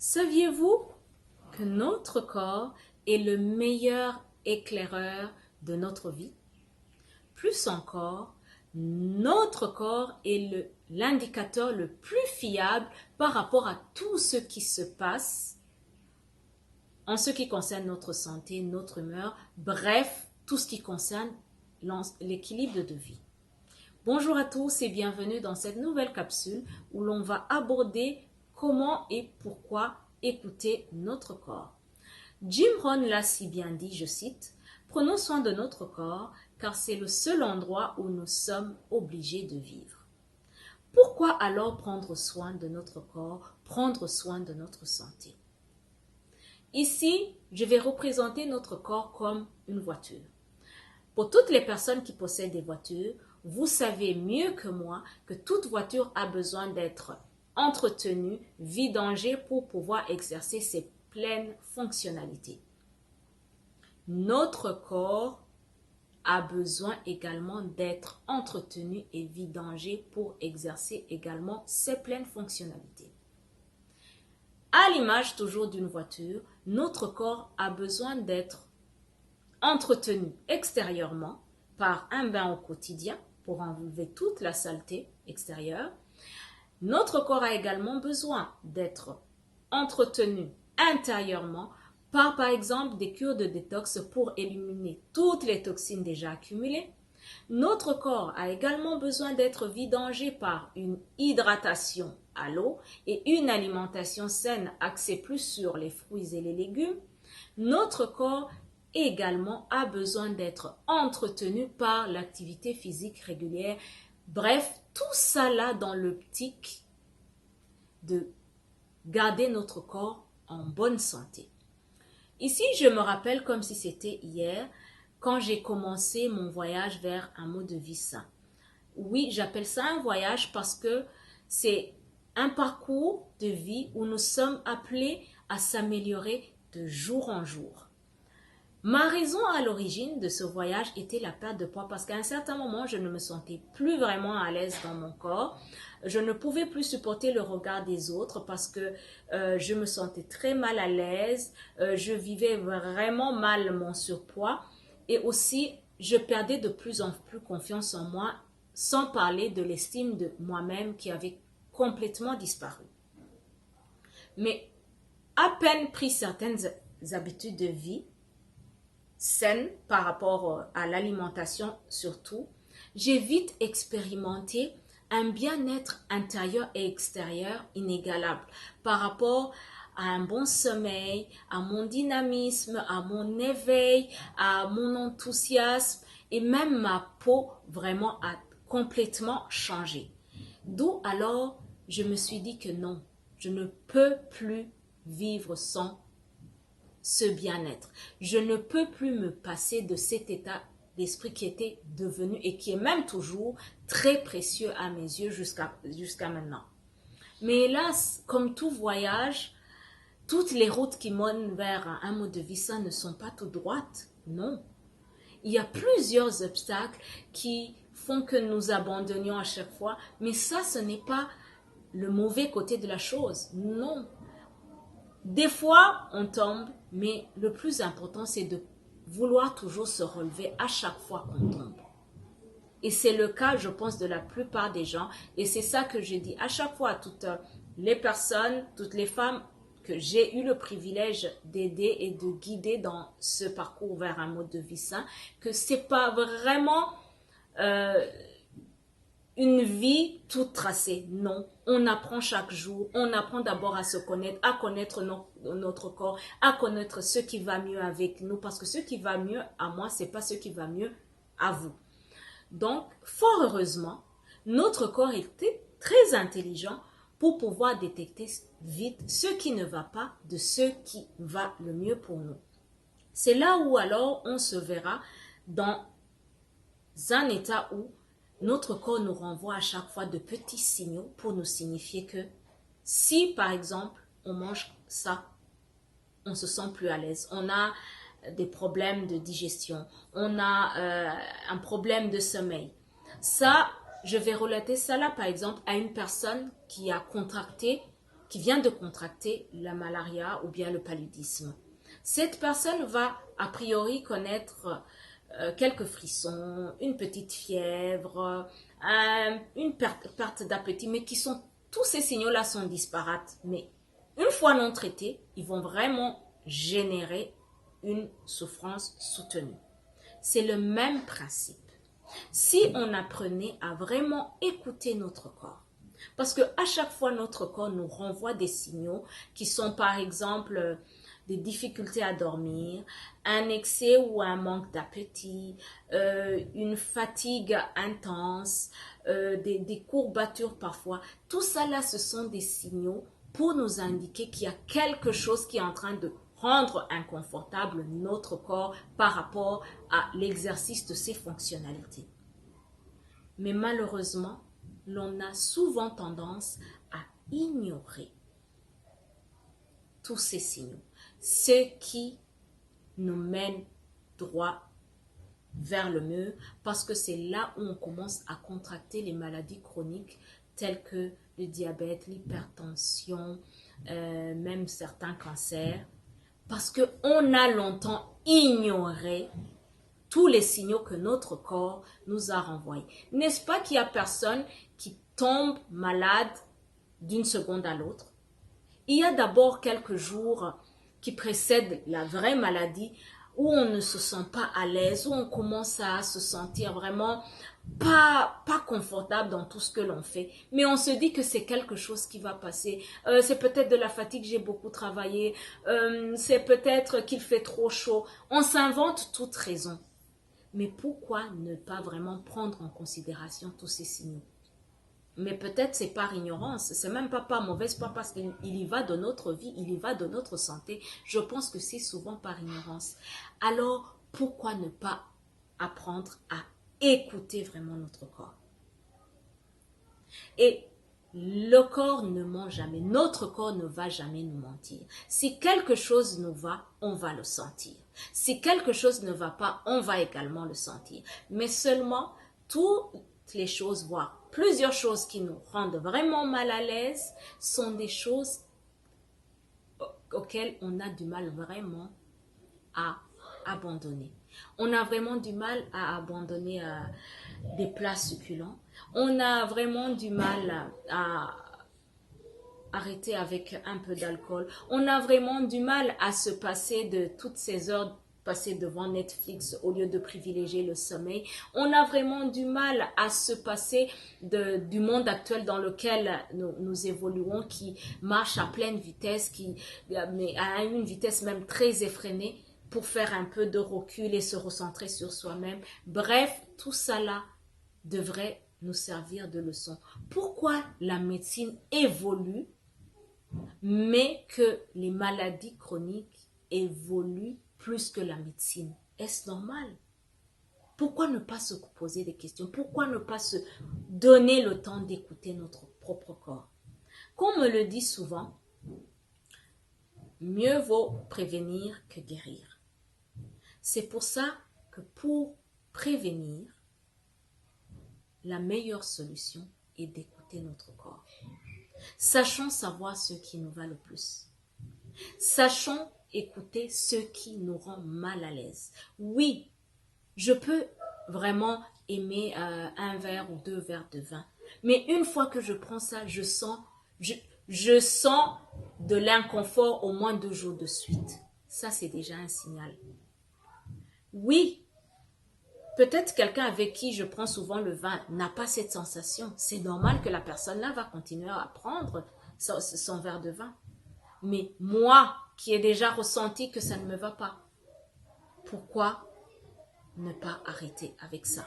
Saviez-vous que notre corps est le meilleur éclaireur de notre vie? Plus encore, notre corps est l'indicateur le plus fiable par rapport à tout ce qui se passe en ce qui concerne notre santé, notre humeur, bref, tout ce qui concerne l'équilibre de vie. Bonjour à tous et bienvenue dans cette nouvelle capsule où l'on va aborder comment et pourquoi écouter notre corps. Jim Rohn l'a si bien dit, je cite, « Prenons soin de notre corps car c'est le seul endroit où nous sommes obligés de vivre. » Pourquoi alors prendre soin de notre corps, prendre soin de notre santé? Ici, je vais représenter notre corps comme une voiture. Pour toutes les personnes qui possèdent des voitures, vous savez mieux que moi que toute voiture a besoin d'être entretenue, vidangée pour pouvoir exercer ses pleines fonctionnalités. Notre corps a besoin également d'être entretenu et vidangé pour exercer également ses pleines fonctionnalités. À l'image toujours d'une voiture, notre corps a besoin d'être entretenu extérieurement par un bain au quotidien pour enlever toute la saleté extérieure. Notre corps a également besoin d'être entretenu intérieurement par exemple des cures de détox pour éliminer toutes les toxines déjà accumulées. Notre corps a également besoin d'être vidangé par une hydratation à l'eau et une alimentation saine axée plus sur les fruits et les légumes. Notre corps également a besoin d'être entretenu par l'activité physique régulière. Bref, tout ça là dans l'optique de garder notre corps en bonne santé. Ici, je me rappelle comme si c'était hier, quand j'ai commencé mon voyage vers un mode de vie sain. Oui, j'appelle ça un voyage parce que c'est un parcours de vie où nous sommes appelés à s'améliorer de jour en jour. Ma raison à l'origine de ce voyage était la perte de poids parce qu'à un certain moment, je ne me sentais plus vraiment à l'aise dans mon corps. Je ne pouvais plus supporter le regard des autres parce que je me sentais très mal à l'aise. Je vivais vraiment mal mon surpoids et aussi je perdais de plus en plus confiance en moi, sans parler de l'estime de moi-même qui avait complètement disparu. Mais à peine pris certaines habitudes de vie saine par rapport à l'alimentation surtout, j'ai vite expérimenté un bien-être intérieur et extérieur inégalable par rapport à un bon sommeil, à mon dynamisme, à mon éveil, à mon enthousiasme et même ma peau vraiment a complètement changé. D'où alors je me suis dit que non, je ne peux plus vivre sans ce bien-être. Je ne peux plus me passer de cet état d'esprit qui était devenu et qui est même toujours très précieux à mes yeux jusqu'à maintenant. Mais hélas, comme tout voyage, toutes les routes qui mènent vers un mode de vie sain ne sont pas tout droites. Non. Il y a plusieurs obstacles qui font que nous abandonnions à chaque fois, mais ça, ce n'est pas le mauvais côté de la chose. Non. Des fois, on tombe, mais le plus important, c'est de vouloir toujours se relever à chaque fois qu'on tombe. Et c'est le cas, je pense, de la plupart des gens. Et c'est ça que je dis à chaque fois à toutes les personnes, toutes les femmes que j'ai eu le privilège d'aider et de guider dans ce parcours vers un mode de vie sain, que c'est pas vraiment une vie toute tracée. Non, on apprend chaque jour. On apprend d'abord à se connaître, à connaître notre corps, à connaître ce qui va mieux avec nous. Parce que ce qui va mieux à moi, c'est pas ce qui va mieux à vous. Donc, fort heureusement, notre corps est très intelligent pour pouvoir détecter vite ce qui ne va pas de ce qui va le mieux pour nous. C'est là où alors on se verra dans un état où notre corps nous renvoie à chaque fois de petits signaux pour nous signifier que si, par exemple, on mange ça, on se sent plus à l'aise. On a des problèmes de digestion. On a un problème de sommeil. Ça, je vais relater ça là, par exemple, à une personne qui a contracté qui vient de contracter la malaria ou bien le paludisme. Cette personne va a priori connaître quelques frissons, une petite fièvre, une perte d'appétit, mais tous ces signaux-là sont disparates. Mais une fois non traités, ils vont vraiment générer une souffrance soutenue. C'est le même principe. Si on apprenait à vraiment écouter notre corps, parce que à chaque fois notre corps nous renvoie des signaux qui sont par exemple des difficultés à dormir, un excès ou un manque d'appétit, une fatigue intense, des courbatures parfois. Tout ça là, ce sont des signaux pour nous indiquer qu'il y a quelque chose qui est en train de rendre inconfortable notre corps par rapport à l'exercice de ses fonctionnalités. Mais malheureusement, l'on a souvent tendance à ignorer tous ces signaux, ce qui nous mène droit vers le mur, parce que c'est là où on commence à contracter les maladies chroniques telles que le diabète, l'hypertension, même certains cancers, parce qu'on a longtemps ignoré tous les signaux que notre corps nous a renvoyés. N'est-ce pas qu'il y a personne qui tombe malade d'une seconde à l'autre? Il y a d'abord quelques jours qui précèdent la vraie maladie où on ne se sent pas à l'aise, où on commence à se sentir vraiment pas confortable dans tout ce que l'on fait, mais on se dit que c'est quelque chose qui va passer. C'est peut-être de la fatigue, j'ai beaucoup travaillé, c'est peut-être qu'il fait trop chaud. On s'invente toute raison. Mais pourquoi ne pas vraiment prendre en considération tous ces signaux? Mais peut-être c'est par ignorance, c'est même pas par mauvaise, pas parce qu'il y va de notre vie, il y va de notre santé. Je pense que c'est souvent par ignorance. Alors, pourquoi ne pas apprendre à écouter vraiment notre corps? Et le corps ne ment jamais, notre corps ne va jamais nous mentir. Si quelque chose nous va, on va le sentir. Si quelque chose ne va pas, on va également le sentir. Mais seulement, toutes les choses, voire plusieurs choses qui nous rendent vraiment mal à l'aise, sont des choses auxquelles on a du mal vraiment à abandonner. On a vraiment du mal à abandonner des plats succulents. On a vraiment du mal à arrêter avec un peu d'alcool. On a vraiment du mal à se passer de toutes ces heures passées devant Netflix au lieu de privilégier le sommeil. On a vraiment du mal à se passer du monde actuel dans lequel nous évoluons, qui marche à pleine vitesse, mais à une vitesse même très effrénée, pour faire un peu de recul et se recentrer sur soi-même. Bref, tout ça là devrait nous servir de leçon. Pourquoi la médecine évolue, mais que les maladies chroniques évoluent plus que la médecine? Est-ce normal? Pourquoi ne pas se poser des questions? Pourquoi ne pas se donner le temps d'écouter notre propre corps? Qu'on me le dit souvent, mieux vaut prévenir que guérir. C'est pour ça que pour prévenir, la meilleure solution est d'écouter notre corps. Sachons savoir ce qui nous va le plus. Sachons écouter ce qui nous rend mal à l'aise. Oui, je peux vraiment aimer un verre ou 2 verres de vin, mais une fois que je prends ça, je sens de l'inconfort au moins 2 jours de suite. Ça, c'est déjà un signal. Oui, peut-être quelqu'un avec qui je prends souvent le vin n'a pas cette sensation. C'est normal que la personne-là va continuer à prendre son verre de vin. Mais moi, qui ai déjà ressenti que ça ne me va pas, pourquoi ne pas arrêter avec ça?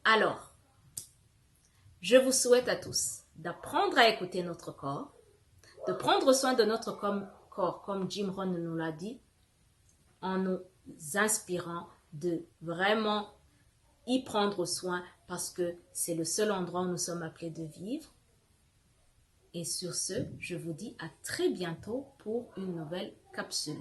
Alors, je vous souhaite à tous d'apprendre à écouter notre corps, de prendre soin de notre corps, comme Jim Rohn nous l'a dit, en nous inspirant de vraiment y prendre soin, parce que c'est le seul endroit où nous sommes appelés de vivre. Et sur ce, je vous dis à très bientôt pour une nouvelle capsule.